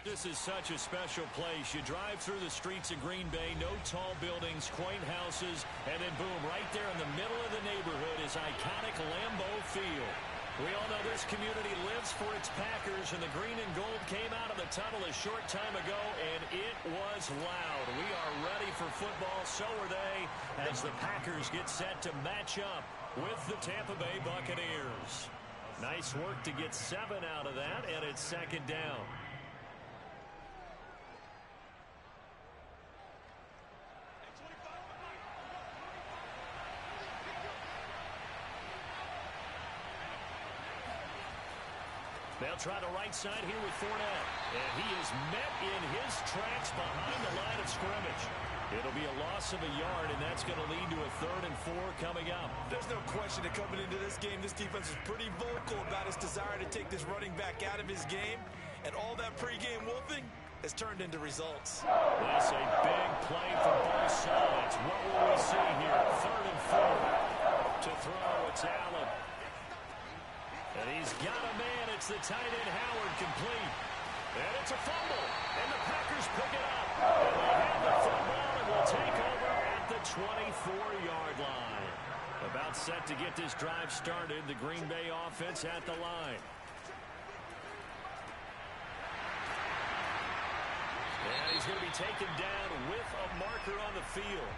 This is such a special place. You drive through the streets of Green Bay, no tall buildings, quaint houses, and then boom, right there in the middle of the neighborhood is iconic Lambeau Field. We all know this community lives for its Packers, and the green and gold came out of the tunnel a short time ago, and it was loud. We are ready for football, so are they, as the Packers get set to match up with the Tampa Bay Buccaneers. Nice work to get 7 out of that, and it's second down. They'll try the right side here with Fournette. And he is met in his tracks behind the line of scrimmage. It'll be a loss of a yard, and that's going to lead to a 3rd and 4 coming up. There's no question that coming into this game, this defense is pretty vocal about its desire to take this running back out of his game. And all that pregame wolfing has turned into results. That's a big play from both sides. What will we see here? 3rd and 4 to throw. It's Allen. And he's got a man. It's the tight end Howard, complete. And it's a fumble. And the Packers pick it up. And they have the football and will take over at the 24-yard line. About set to get this drive started. The Green Bay offense at the line. And he's going to be taken down with a marker on the field.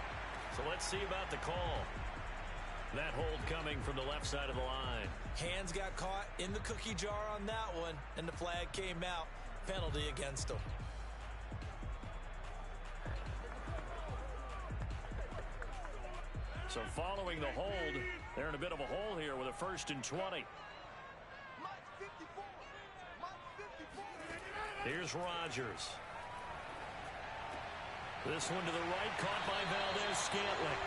So let's see about the call. That hold coming from the left side of the line. Hands got caught in the cookie jar on that one, and the flag came out. Penalty against him. So following the hold, they're in a bit of a hole here with a 1st and 20. Here's Rodgers. This one to the right, caught by Valdez-Scantling.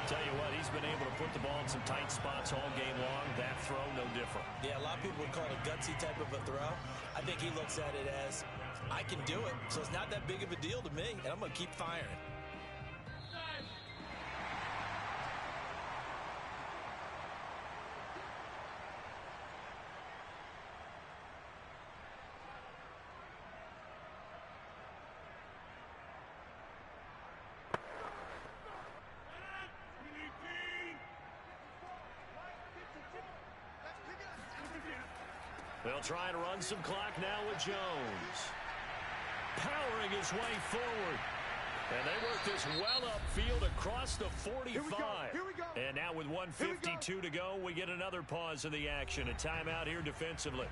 Tell you what, he's been able to put the ball in some tight spots all game long. That throw, no different. Yeah, a lot of people would call it a gutsy type of a throw. I think he looks at it as, I can do it, so it's not that big of a deal to me, and I'm going to keep firing. They'll try and run some clock now with Jones. Powering his way forward. And they work this well upfield across the 45. Here we go. And now with 1:52 to go, we get another pause in the action. A timeout here defensively.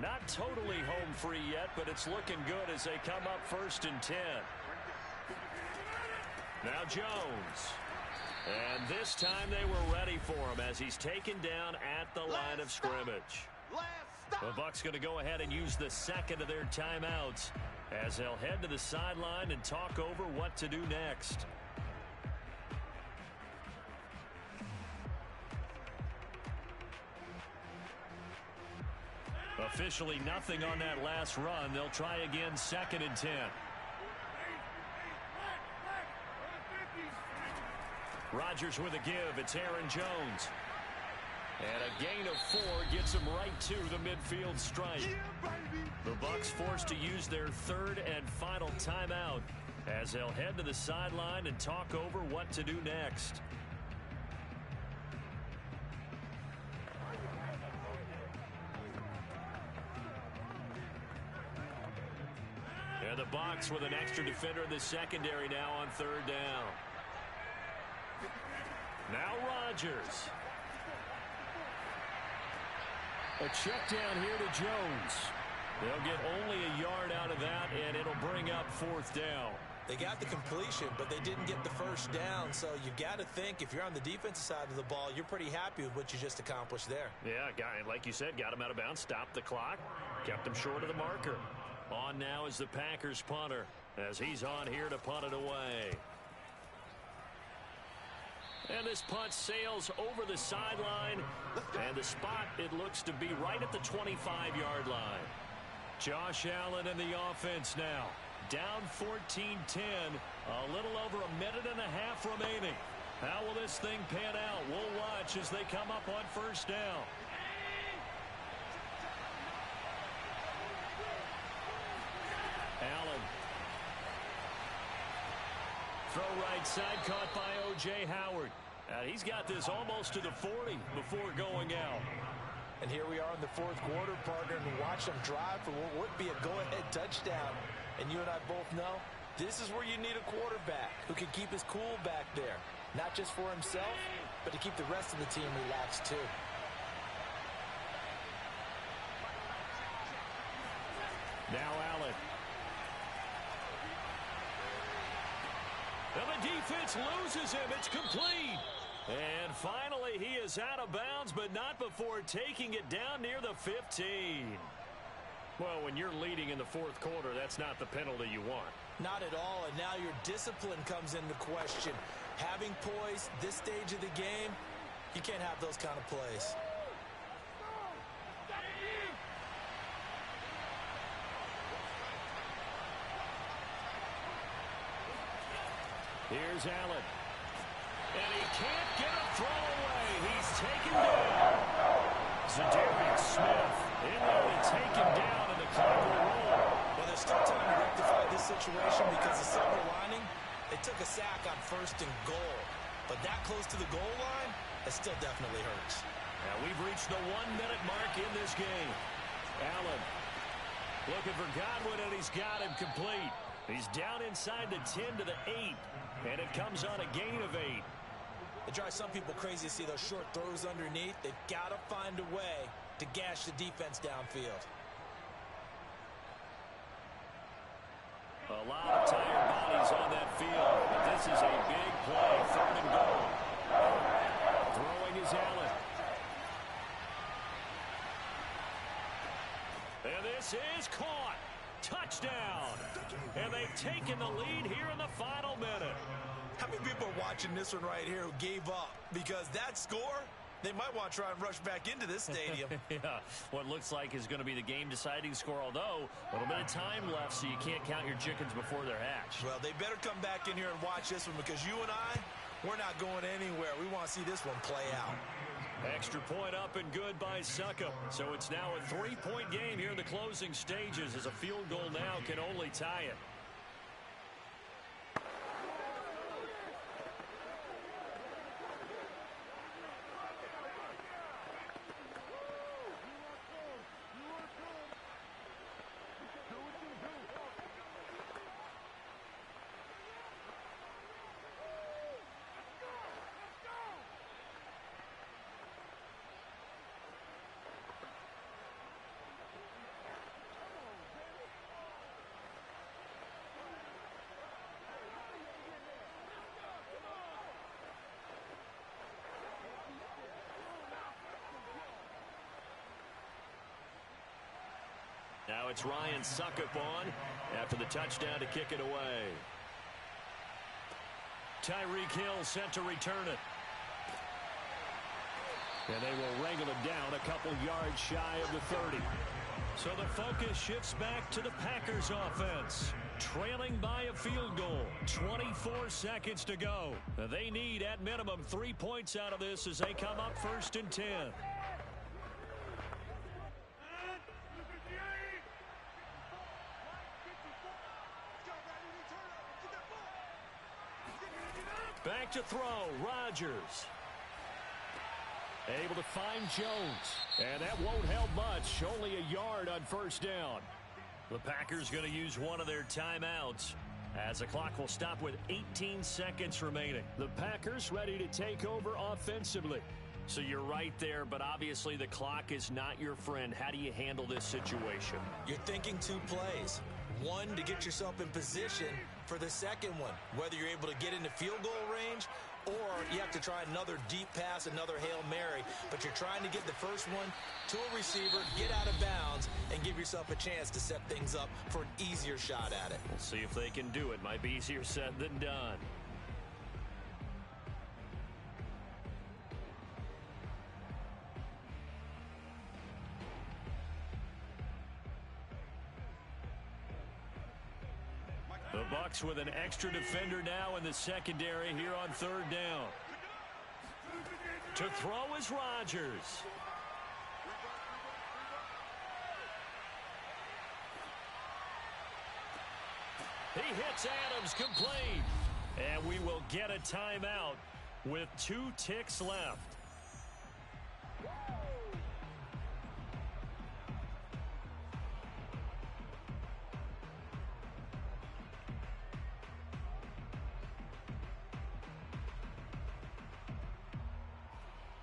Not totally home free yet, but it's looking good as they come up 1st and 10. Now Jones. And this time they were ready for him as he's taken down at the line of scrimmage. The Bucs going to go ahead and use the 2nd of their timeouts as they'll head to the sideline and talk over what to do next. Officially nothing on that last run. They'll try again 2nd and 10. Rodgers with a give. It's Aaron Jones. And a gain of 4 gets him right to the midfield stripe. The Bucs forced to use their 3rd and final timeout as they'll head to the sideline and talk over what to do next. And the Bucs with an extra defender in the secondary now on 3rd down. Now Rodgers. A check down here to Jones. They'll get only a yard out of that, and it'll bring up 4th down. They got the completion, but they didn't get the 1st down, so you got to think if you're on the defensive side of the ball, you're pretty happy with what you just accomplished there. Yeah, like you said, got him out of bounds, stopped the clock, kept him short of the marker. On now is the Packers punter as he's on here to punt it away. And this punt sails over the sideline, and the spot, it looks to be right at the 25-yard line. Josh Allen and the offense now. Down 14-10. A little over a minute and a half remaining. How will this thing pan out? We'll watch as they come up on first down. Allen. Throw right side caught by O.J. Howard. He's got this almost to the 40 before going out. And here we are in the fourth quarter, partner, and watch them drive for what would be a go-ahead touchdown. And you and I both know this is where you need a quarterback who can keep his cool back there. Not just for himself, but to keep the rest of the team relaxed too. Now Allen. And the defense loses him. It's complete. And finally, he is out of bounds, but not before taking it down near the 15. Well, when you're leading in the fourth quarter, that's not the penalty you want. Not at all, and now your discipline comes into question. Having poise this stage of the game, you can't have those kind of plays. Here's Allen. And he can't get a throw away. He's taken down. Zadarius Smith in there to take him down, and the clock will roll. Well, there's still time to rectify this situation because the silver lining, they took a sack on 1st and goal. But that close to the goal line, it still definitely hurts. Now we've reached the 1-minute mark in this game. Allen looking for Godwin, and he's got him complete. He's down inside the 10 to the 8, and it comes on a gain of 8. It drives some people crazy to see those short throws underneath. They've got to find a way to gash the defense downfield. A lot of tired bodies on that field, but this is a big play, 3rd and goal. Throwing is Allen. And this is caught. Touchdown. And they've taken the lead here in the final minute. How many people are watching this one right here who gave up? Because that score, they might want to try and rush back into this stadium. Yeah, what looks like is going to be the game-deciding score, although a little bit of time left, so you can't count your chickens before they're hatched. Well, they better come back in here and watch this one because you and I, we're not going anywhere. We want to see this one play out. Extra point up and good by Suckup. So it's now a 3-point game here in the closing stages as a field goal now can only tie it. Now it's Ryan Suckup on after the touchdown to kick it away. Tyreek Hill set to return it. And they will wrangle it down a couple yards shy of the 30. So the focus shifts back to the Packers offense. Trailing by a field goal. 24 seconds to go. They need at minimum 3 points out of this as they come up 1st and 10. Back to throw, Rodgers. Able to find Jones. And that won't help much. Only a yard on 1st down. The Packers going to use one of their timeouts as the clock will stop with 18 seconds remaining. The Packers ready to take over offensively. So you're right there, but obviously the clock is not your friend. How do you handle this situation? You're thinking 2 plays. One, to get yourself in position for the second one, whether you're able to get into field goal range or you have to try another deep pass, another Hail Mary. But you're trying to get the first one to a receiver, get out of bounds, and give yourself a chance to set things up for an easier shot at it. We'll see if they can do it. Might be easier said than done. The Bucs with an extra defender now in the secondary here on third down. To throw is Rodgers. He hits Adams complete. And we will get a timeout with 2 ticks left.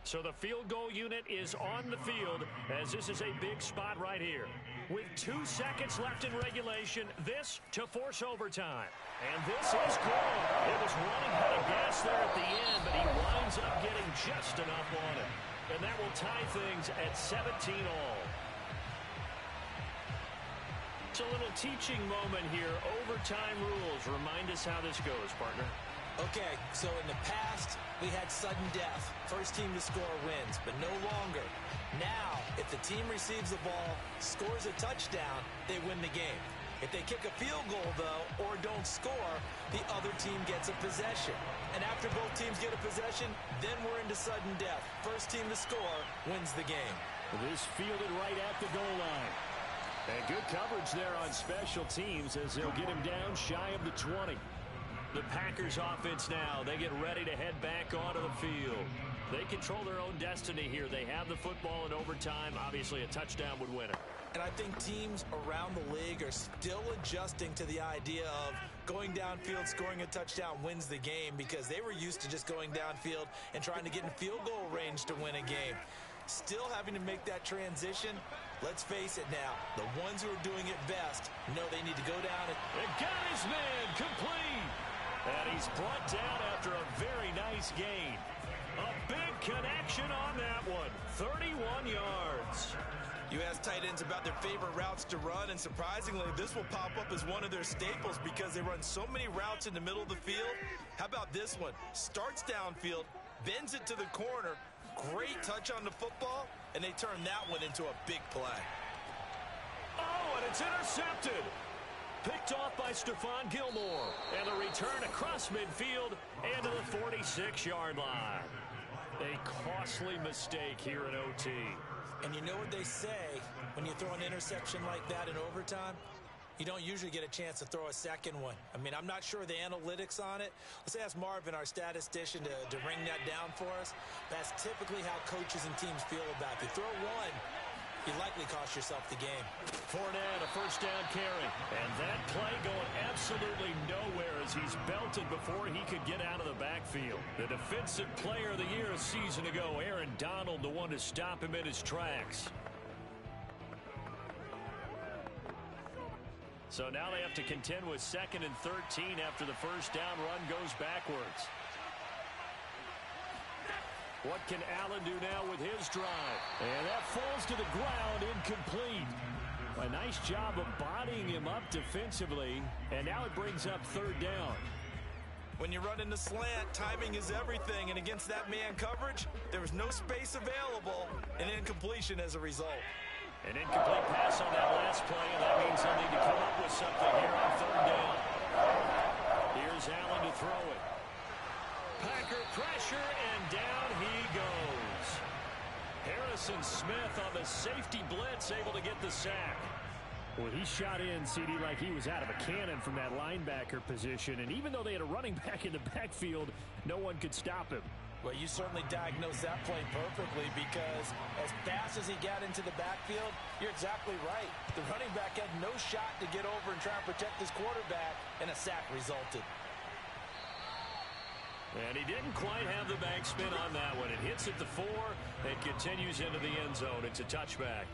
So the field goal unit is on the field as this is a big spot right here. With 2 seconds left in regulation, this to force overtime. And this is good. It was running out of gas there at the end, but he winds up getting just enough on it. And that will tie things at 17 all. It's a little teaching moment here. Overtime rules. Remind us how this goes, partner. Okay, so in the past, we had sudden death. First team to score wins, but no longer. Now, if the team receives the ball, scores a touchdown, they win the game. If they kick a field goal, though, or don't score, the other team gets a possession. And after both teams get a possession, then we're into sudden death. First team to score wins the game. This fielded right at the goal line. And good coverage there on special teams as they'll get him down shy of the 20. The Packers offense now, they get ready to head back onto the field. They control their own destiny here. They have the football in overtime. Obviously, a touchdown would win it. And I think teams around the league are still adjusting to the idea of going downfield, scoring a touchdown wins the game because they were used to just going downfield and trying to get in field goal range to win a game. Still having to make that transition. Let's face it now, the ones who are doing it best know they need to go down and got his man complete. And he's brought down after a very nice gain. A big connection on that one. 31 yards. You ask tight ends about their favorite routes to run, and surprisingly, this will pop up as one of their staples because they run so many routes in the middle of the field. How about this one? Starts downfield, bends it to the corner, great touch on the football, and they turn that one into a big play. Oh, and it's intercepted. Picked off by Stephon Gilmore. And the return across midfield and to the 46-yard line. A costly mistake here in OT. And you know what they say when you throw an interception like that in overtime? You don't usually get a chance to throw a second one. I mean, I'm not sure the analytics on it. Let's ask Marvin, our statistician, to ring that down for us. That's typically how coaches and teams feel about it. If you throw one, you likely cost yourself the game. Fournette, a first down carry. And that play going absolutely nowhere as he's belted before he could get out of the backfield. The defensive player of the year a season ago, Aaron Donald, the one to stop him in his tracks. So now they have to contend with 2nd and 13 after the first down run goes backwards. What can Allen do now with his drive? And that falls to the ground, incomplete. A nice job of bodying him up defensively, and now it brings up 3rd down. When you run in the slant, timing is everything, and against that man coverage, there was no space available, and incompletion as a result. An incomplete pass on that last play, and that means they'll need to come up with something here on 3rd down. Here's Allen to throw it. Packer pressure, and down he goes. Harrison Smith on the safety blitz, able to get the sack. Well, he shot in, CD, like he was out of a cannon from that linebacker position. And even though they had a running back in the backfield, no one could stop him. Well, you certainly diagnosed that play perfectly because as fast as he got into the backfield, you're exactly right. The running back had no shot to get over and try and protect his quarterback, and a sack resulted. And he didn't quite have the backspin on that one. It hits at the 4 and continues into the end zone. It's a touchback.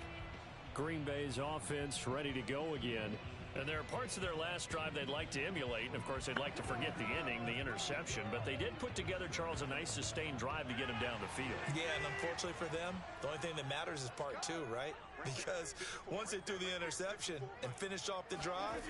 Green Bay's offense ready to go again. And there are parts of their last drive they'd like to emulate. And, of course, they'd like to forget the inning, the interception. But they did put together, Charles, a nice sustained drive to get him down the field. Yeah, and unfortunately for them, the only thing that matters is part 2, right? Because once they threw the interception and finished off the drive,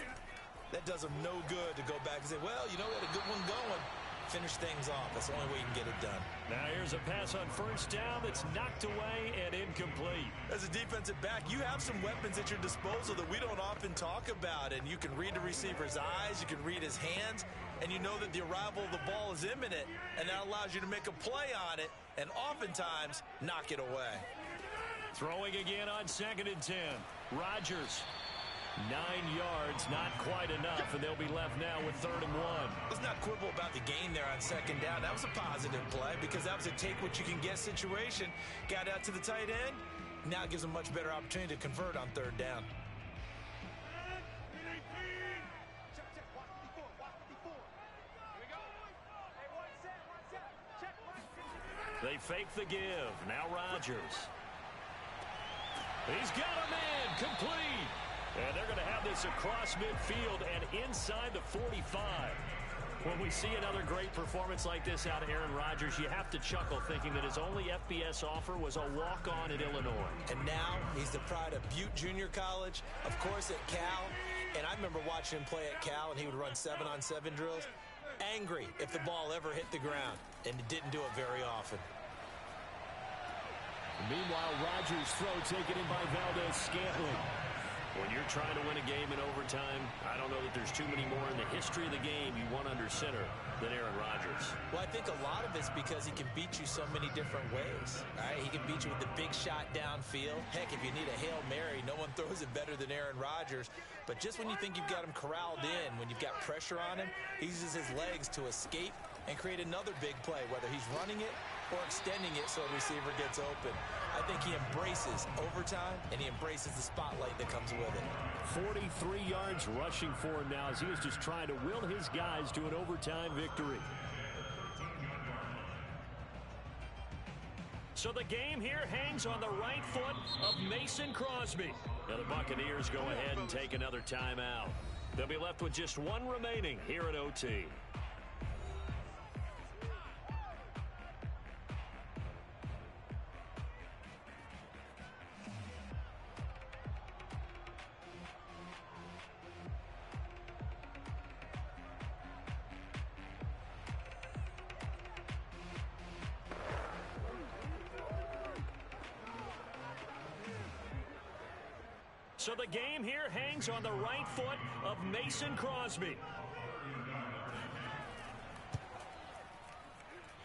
that does them no good to go back and say, well, you know, we had a good one going. finish things off. That's the only way you can get it done. Now here's a pass on first down that's knocked away and incomplete. As a defensive back, you have some weapons at your disposal that we don't often talk about, and you can read the receiver's eyes, you can read his hands, and you know that the arrival of the ball is imminent, and that allows you to make a play on it and oftentimes knock it away. Throwing again on 2nd and 10. Rodgers. 9 yards, not quite enough, and they'll be left now with 3rd and 1. Let's not quibble about the gain there on 2nd down. That was a positive play because that was a take-what-you-can-get situation. Got out to the tight end. Now it gives them a much better opportunity to convert on 3rd down. They fake the give. Now Rodgers. He's got a man complete. And they're going to have this across midfield and inside the 45. When we see another great performance like this out of Aaron Rodgers, you have to chuckle thinking that his only FBS offer was a walk-on at Illinois. And now he's the pride of Butte Junior College, of course at Cal. And I remember watching him play at Cal, and he would run 7-on-7 drills. Angry if the ball ever hit the ground, and it didn't do it very often. Meanwhile, Rodgers' throw taken in by Valdez-Scantling. When you're trying to win a game in overtime, I don't know that there's too many more in the history of the game you want under center than Aaron Rodgers. Well, I think a lot of it's because he can beat you so many different ways. All right, he can beat you with the big shot downfield. Heck, if you need a Hail Mary, no one throws it better than Aaron Rodgers. But just when you think you've got him corralled in, when you've got pressure on him, he uses his legs to escape and create another big play, whether he's running it or extending it so a receiver gets open. I think he embraces overtime, and he embraces the spotlight that comes with it. 43 yards rushing for him now as he was just trying to will his guys to an overtime victory. So the game here hangs on the right foot of Mason Crosby. Now the Buccaneers go ahead and take another timeout. They'll be left with just one remaining here at OT. So the game here hangs on the right foot of Mason Crosby.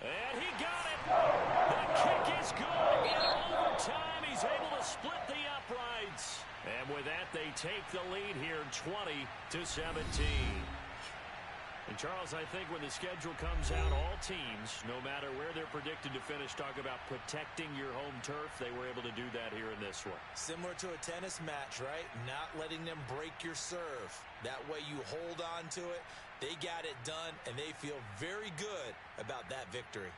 And he got it. The kick is good. In overtime, he's able to split the uprights. And with that, they take the lead here 20-17. And Charles, I think when the schedule comes out, all teams, no matter where they're predicted to finish, talk about protecting your home turf. They were able to do that here in this one. Similar to a tennis match, right? Not letting them break your serve. That way you hold on to it. They got it done, and they feel very good about that victory.